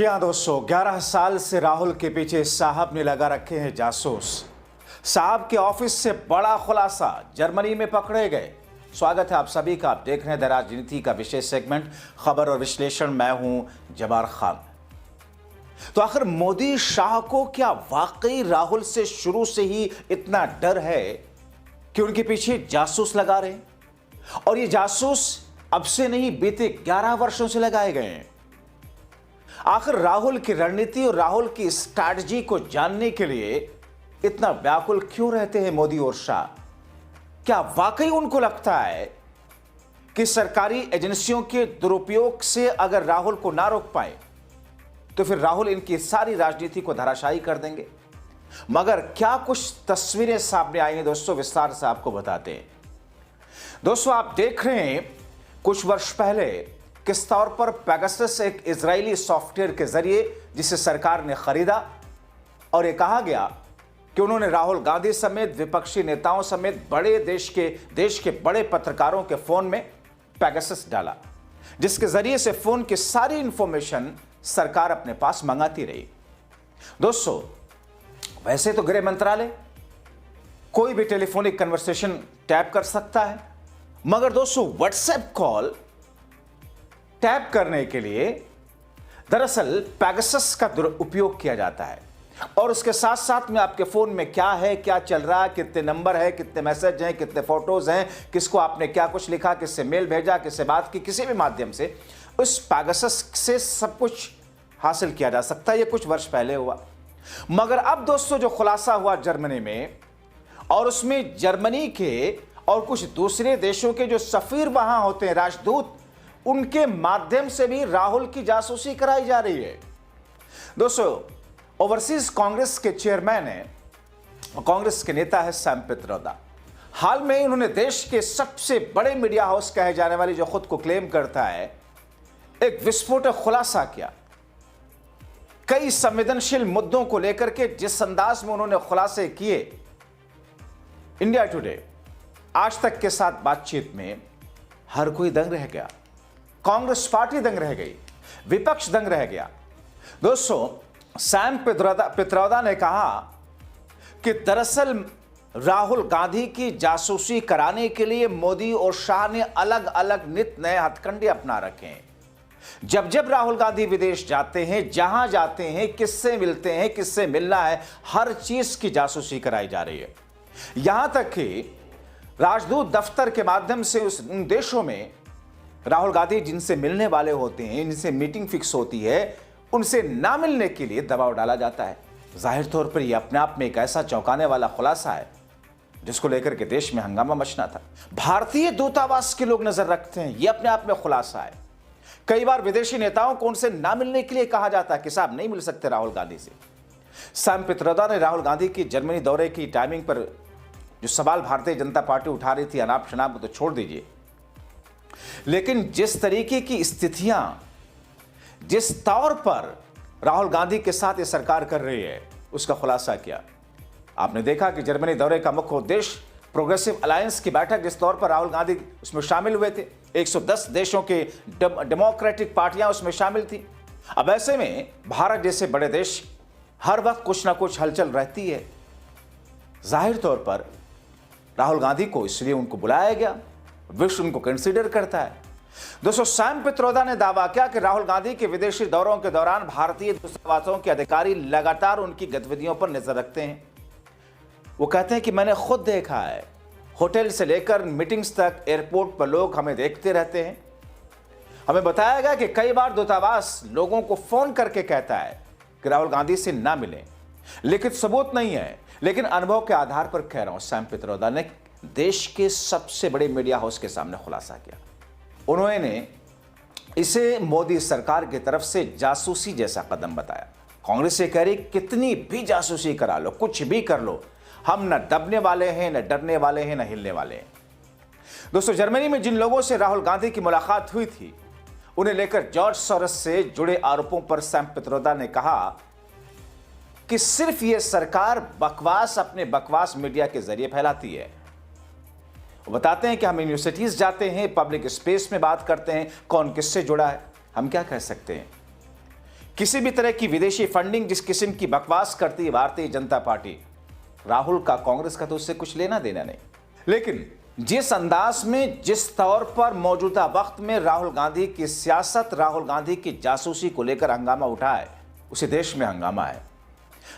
जी हाँ दोस्तों, 11 साल से राहुल के पीछे साहब ने लगा रखे हैं जासूस। साहब के ऑफिस से बड़ा खुलासा, जर्मनी में पकड़े गए। स्वागत है आप सभी का। आप देख रहे हैं द राजनीति का विशेष सेगमेंट खबर और विश्लेषण। मैं हूं जबार खान। तो आखिर मोदी शाह को क्या वाकई राहुल से शुरू से ही इतना डर है कि उनके पीछे जासूस लगा रहे हैं? और ये जासूस अब से नहीं, बीते 11 वर्षों से लगाए गए हैं। आखिर राहुल की रणनीति और राहुल की स्ट्रैटेजी को जानने के लिए इतना व्याकुल क्यों रहते हैं मोदी और शाह? क्या वाकई उनको लगता है कि सरकारी एजेंसियों के दुरुपयोग से अगर राहुल को ना रोक पाए तो फिर राहुल इनकी सारी राजनीति को धराशायी कर देंगे? मगर क्या कुछ तस्वीरें सामने आई हैं दोस्तों, विस्तार से आपको बताते हैं। दोस्तों, आप देख रहे हैं कुछ वर्ष पहले किस तौर पर पेगासस एक इजरायली सॉफ्टवेयर के जरिए जिसे सरकार ने खरीदा और यह कहा गया कि उन्होंने राहुल गांधी समेत विपक्षी नेताओं समेत बड़े देश के बड़े पत्रकारों के फोन में पेगासस डाला, जिसके जरिए से फोन की सारी इंफॉर्मेशन सरकार अपने पास मंगाती रही। दोस्तों, वैसे तो गृह मंत्रालय कोई भी टेलीफोनिक कन्वर्सेशन टैप कर सकता है, मगर दोस्तों व्हाट्सएप कॉल टैप करने के लिए दरअसल पेगासस का उपयोग किया जाता है। और उसके साथ साथ में आपके फोन में क्या है, क्या चल रहा है, कितने नंबर है, कितने मैसेज हैं, कितने फोटोज हैं, किसको आपने क्या कुछ लिखा, किससे मेल भेजा, किससे बात की, किसी भी माध्यम से उस पेगासस से सब कुछ हासिल किया जा सकता है। ये कुछ वर्ष पहले हुआ। मगर अब दोस्तों जो खुलासा हुआ जर्मनी में, और उसमें जर्मनी के और कुछ दूसरे देशों के जो सफीर वहां होते हैं, राजदूत, उनके माध्यम से भी राहुल की जासूसी कराई जा रही है। दोस्तों, ओवरसीज कांग्रेस के चेयरमैन है, कांग्रेस के नेता है सैम पित्रोदा। हाल में इन्होंने देश के सबसे बड़े मीडिया हाउस कहे जाने वाली, जो खुद को क्लेम करता है, एक विस्फोटक खुलासा किया। कई संवेदनशील मुद्दों को लेकर के जिस अंदाज में उन्होंने खुलासे किए, इंडिया टुडे, आज तक के साथ बातचीत में हर कोई दंग रह गया। कांग्रेस पार्टी दंग रह गई, विपक्ष दंग रह गया। दोस्तों, सैम पित्रोदा ने कहा कि दरअसल राहुल गांधी की जासूसी कराने के लिए मोदी और शाह ने अलग अलग नित नए हथकंडे अपना रखे हैं। जब जब राहुल गांधी विदेश जाते हैं, जहां जाते हैं, किससे मिलते हैं, किससे मिलना है, हर चीज की जासूसी कराई जा रही है। यहां तक कि राजदूत दफ्तर के माध्यम से उन देशों में राहुल गांधी जिनसे मिलने वाले होते हैं, जिनसे मीटिंग फिक्स होती है, उनसे ना मिलने के लिए दबाव डाला जाता है। जाहिर तौर पर यह अपने आप में एक ऐसा चौंकाने वाला खुलासा है जिसको लेकर के देश में हंगामा मचना था। भारतीय दूतावास के लोग नजर रखते हैं, यह अपने आप में खुलासा है। कई बार विदेशी नेताओं को उनसे ना मिलने के लिए कहा जाता है कि साहब नहीं मिल सकते राहुल गांधी से। सैम पित्रोदा ने राहुल गांधी की जर्मनी दौरे की टाइमिंग पर जो सवाल भारतीय जनता पार्टी उठा रही थी, अनाप शनाप तो छोड़ दीजिए, लेकिन जिस तरीके की स्थितियां, जिस तौर पर राहुल गांधी के साथ ये सरकार कर रही है, उसका खुलासा किया। आपने देखा कि जर्मनी दौरे का मुख्य उद्देश्य प्रोग्रेसिव अलायंस की बैठक, जिस तौर पर राहुल गांधी उसमें शामिल हुए थे, 110 देशों के डेमोक्रेटिक पार्टियां उसमें शामिल थी। अब ऐसे में भारत जैसे बड़े देश, हर वक्त कुछ ना कुछ हलचल रहती है। जाहिर तौर पर राहुल गांधी को इसलिए उनको बुलाया गया, विश्व उनको कंसीडर करता है। दोस्तों, सैम पित्रोदा ने दावा किया कि राहुल गांधी के विदेशी दौरों के दौरान भारतीय दूतावासों के अधिकारी लगातार उनकी गतिविधियों पर नजर रखते हैं। वो कहते हैं कि मैंने खुद देखा है, होटल से लेकर मीटिंग्स तक एयरपोर्ट पर लोग हमें देखते रहते हैं। हमें बताया गया कि कई बार दूतावास लोगों को फोन करके कहता है कि राहुल गांधी से ना मिलें, लिखित सबूत नहीं है, लेकिन अनुभव के आधार पर कह रहा हूं। सैम पित्रोदा ने देश के सबसे बड़े मीडिया हाउस के सामने खुलासा किया। उन्होंने इसे मोदी सरकार की तरफ से जासूसी जैसा कदम बताया। कांग्रेस ये कह रही कितनी भी जासूसी करा लो, कुछ भी कर लो, हम न दबने वाले हैं, न डरने वाले हैं, न हिलने वाले हैं। दोस्तों, जर्मनी में जिन लोगों से राहुल गांधी की मुलाकात हुई थी, उन्हें लेकर जॉर्ज सोरोस से जुड़े आरोपों पर सैम पित्रोदा ने कहा कि सिर्फ ये सरकार बकवास अपने बकवास मीडिया के जरिए फैलाती है। वो बताते हैं कि हम यूनिवर्सिटीज जाते हैं, पब्लिक स्पेस में बात करते हैं, कौन किससे जुड़ा है, हम क्या कह सकते हैं किसी भी तरह की विदेशी फंडिंग जिस किस्म की बकवास करती है भारतीय जनता पार्टी, राहुल का कांग्रेस का तो उससे कुछ लेना देना नहीं। लेकिन जिस अंदाज में, जिस तौर पर मौजूदा वक्त में राहुल गांधी की सियासत, राहुल गांधी की जासूसी को लेकर हंगामा उठा है, उसे देश में हंगामा है।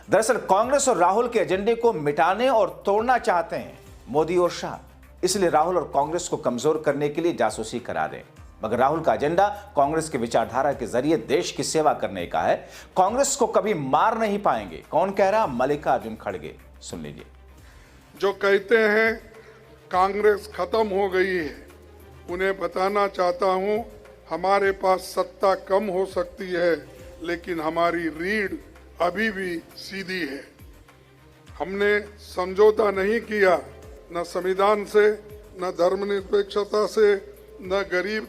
दरअसल कांग्रेस और राहुल के एजेंडे को मिटाने और तोड़ना चाहते हैं मोदी और शाह, इसलिए राहुल और कांग्रेस को कमजोर करने के लिए जासूसी करा रहे हैं। मगर राहुल का एजेंडा कांग्रेस की विचारधारा के जरिए देश की सेवा करने का है। कांग्रेस को कभी मार नहीं पाएंगे। कौन कह रहा? मल्लिकार्जुन खड़गे। सुन लीजिए। जो कहते हैं कांग्रेस खत्म हो गई है, उन्हें बताना चाहता हूं, हमारे पास सत्ता कम हो सकती है, लेकिन हमारी रीढ़ अभी भी सीधी है। हमने समझौता नहीं किया, न संविधान से, न धर्मनिरपेक्षता से, न गरीब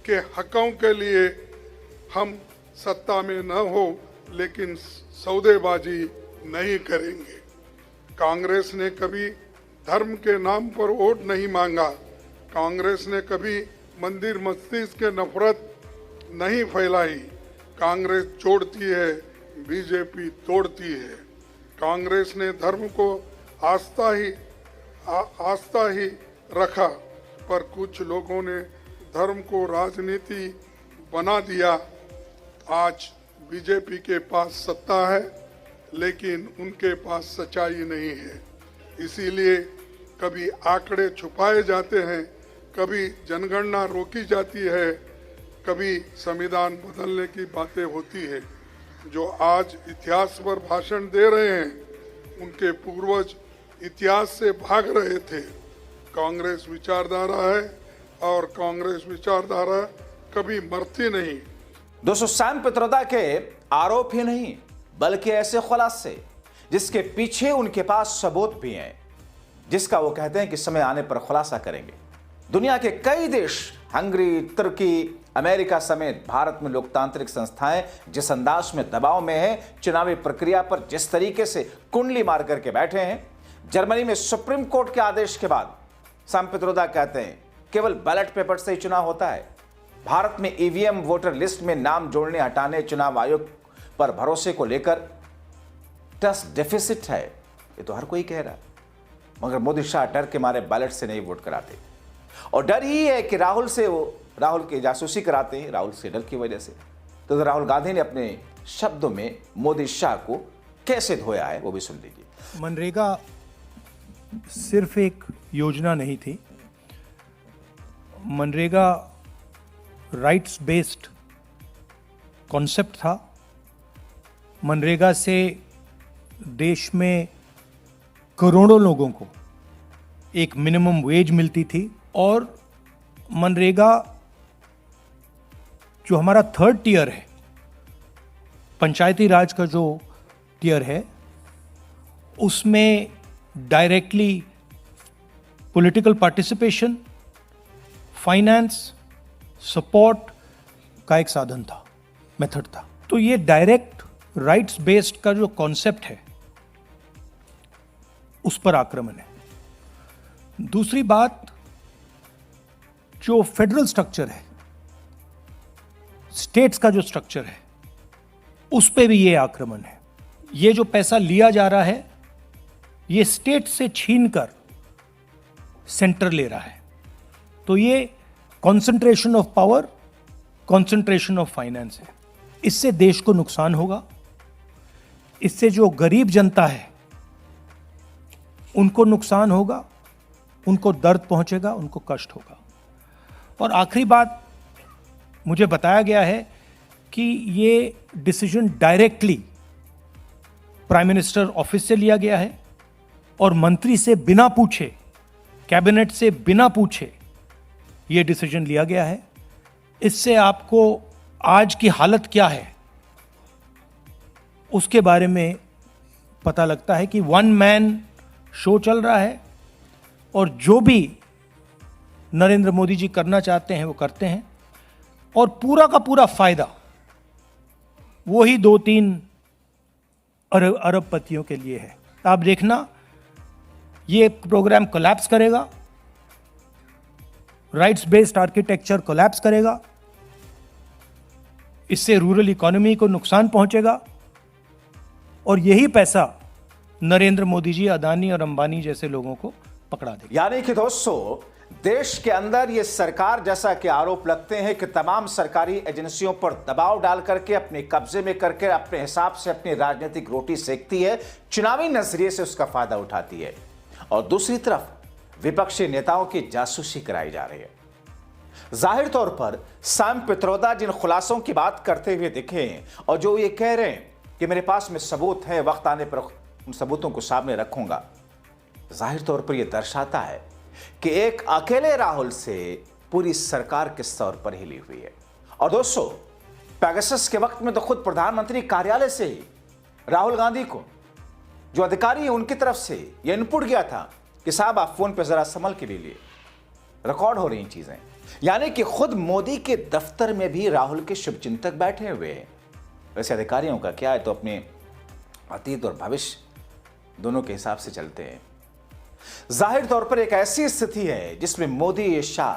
के हकों के लिए। हम सत्ता में न हो, लेकिन सौदेबाजी नहीं करेंगे। कांग्रेस ने कभी धर्म के नाम पर वोट नहीं मांगा। कांग्रेस ने कभी मंदिर मस्जिद के नफरत नहीं फैलाई। कांग्रेस जोड़ती है, बीजेपी तोड़ती है। कांग्रेस ने धर्म को आस्था ही रखा, पर कुछ लोगों ने धर्म को राजनीति बना दिया। आज बीजेपी के पास सत्ता है, लेकिन उनके पास सच्चाई नहीं है। इसीलिए कभी आंकड़े छुपाए जाते हैं, कभी जनगणना रोकी जाती है, कभी संविधान बदलने की बातें होती है। जो आज इतिहास पर भाषण दे रहे हैं, उनके पूर्वज इतिहास से भाग रहे थे। कांग्रेस विचारधारा है और कांग्रेस विचारधारा कभी मरती नहीं। दोस्तों, सैम पित्रोदा के आरोप ही नहीं, बल्कि ऐसे खुलासे जिसके पीछे उनके पास सबूत भी हैं, जिसका वो कहते हैं कि समय आने पर खुलासा करेंगे। दुनिया के कई देश, हंगरी, तुर्की, अमेरिका समेत भारत में लोकतांत्रिक संस्थाएं जिस अंदाज में दबाव में है, चुनावी प्रक्रिया पर जिस तरीके से कुंडली मार करके बैठे हैं। जर्मनी में सुप्रीम कोर्ट के आदेश के बाद सैम पित्रोदा कहते हैं केवल बैलेट पेपर से ही चुनाव होता है। भारत में ईवीएम वोटर लिस्ट में नाम जोड़ने हटाने, चुनाव आयोग पर भरोसे को लेकर ट्रस्ट डेफिसिट है, ये तो हर कोई कह रहा है। मगर मोदी शाह डर के मारे बैलेट से नहीं वोट कराते, और डर ही है कि राहुल की जासूसी कराते हैं, राहुल से डर की वजह से। तो राहुल गांधी ने अपने शब्दों में मोदी शाह को कैसे धोया है, वो भी सुन लीजिए। मनरेगा सिर्फ एक योजना नहीं थी। मनरेगा राइट्स बेस्ड कॉन्सेप्ट था। मनरेगा से देश में करोड़ों लोगों को एक मिनिमम वेज मिलती थी, और मनरेगा जो हमारा थर्ड टियर है, पंचायती राज का जो टियर है, उसमें directly political participation, finance, support का एक साधन था, मेथड था। तो ये डायरेक्ट राइट्स बेस्ड का जो कॉन्सेप्ट है, उस पर आक्रमण है। दूसरी बात, जो फेडरल स्ट्रक्चर है, स्टेट्स का जो स्ट्रक्चर है, उस पे भी ये आक्रमण है। ये जो पैसा लिया जा रहा है, ये स्टेट से छीनकर सेंटर ले रहा है। तो ये concentration of power, concentration of finance है। इससे देश को नुकसान होगा। इससे जो गरीब जनता है उनको नुकसान होगा, उनको दर्द पहुंचेगा, उनको कष्ट होगा। और आखिरी बात, मुझे बताया गया है कि ये decision directly prime minister office से लिया गया है और मंत्री से बिना पूछे, कैबिनेट से बिना पूछे ये डिसीजन लिया गया है। इससे आपको आज की हालत क्या है उसके बारे में पता लगता है कि वन मैन शो चल रहा है, और जो भी नरेंद्र मोदी जी करना चाहते हैं वो करते हैं, और पूरा का पूरा फायदा वही 2-3 अरबपतियों के लिए है। आप देखना, ये प्रोग्राम कोलैप्स करेगा, राइट्स बेस्ड आर्किटेक्चर कोलैप्स करेगा, इससे रूरल इकोनॉमी को नुकसान पहुंचेगा और यही पैसा नरेंद्र मोदी जी, अदानी और अंबानी जैसे लोगों को पकड़ा देगा। यानी कि दोस्तों, देश के अंदर ये सरकार, जैसा कि आरोप लगते हैं कि तमाम सरकारी एजेंसियों पर दबाव डाल करके अपने कब्जे में करके अपने हिसाब से अपनी राजनीतिक रोटी सेकती है, चुनावी नजरिए से उसका फायदा उठाती है, और दूसरी तरफ विपक्षी नेताओं की जासूसी कराई जा रही है। जाहिर तौर पर सैम पित्रोदा जिन खुलासों की बात करते हुए दिखे और जो ये कह रहे हैं कि मेरे पास में सबूत है, वक्त आने पर उन सबूतों को सामने रखूंगा, जाहिर तौर पर यह दर्शाता है कि एक अकेले राहुल से पूरी सरकार किस तौर पर हिली हुई है। और दोस्तों, पेगासस के वक्त में तो खुद प्रधानमंत्री कार्यालय से ही राहुल गांधी को, जो अधिकारी है, उनकी तरफ से यह इनपुट गया था कि साहब आप फोन पे जरा संभल के लीजिए, रिकॉर्ड हो रही चीजें। यानी कि खुद मोदी के दफ्तर में भी राहुल के शुभचिंतक बैठे हुए हैं। वैसे अधिकारियों का क्या है, तो अपने अतीत और भविष्य दोनों के हिसाब से चलते हैं। जाहिर तौर पर एक ऐसी स्थिति है जिसमें मोदी, शाह,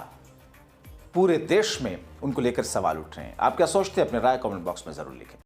पूरे देश में उनको लेकर सवाल उठ रहे हैं। आप क्या सोचते हैं? अपने राय कमेंट बॉक्स में जरूर लिखें।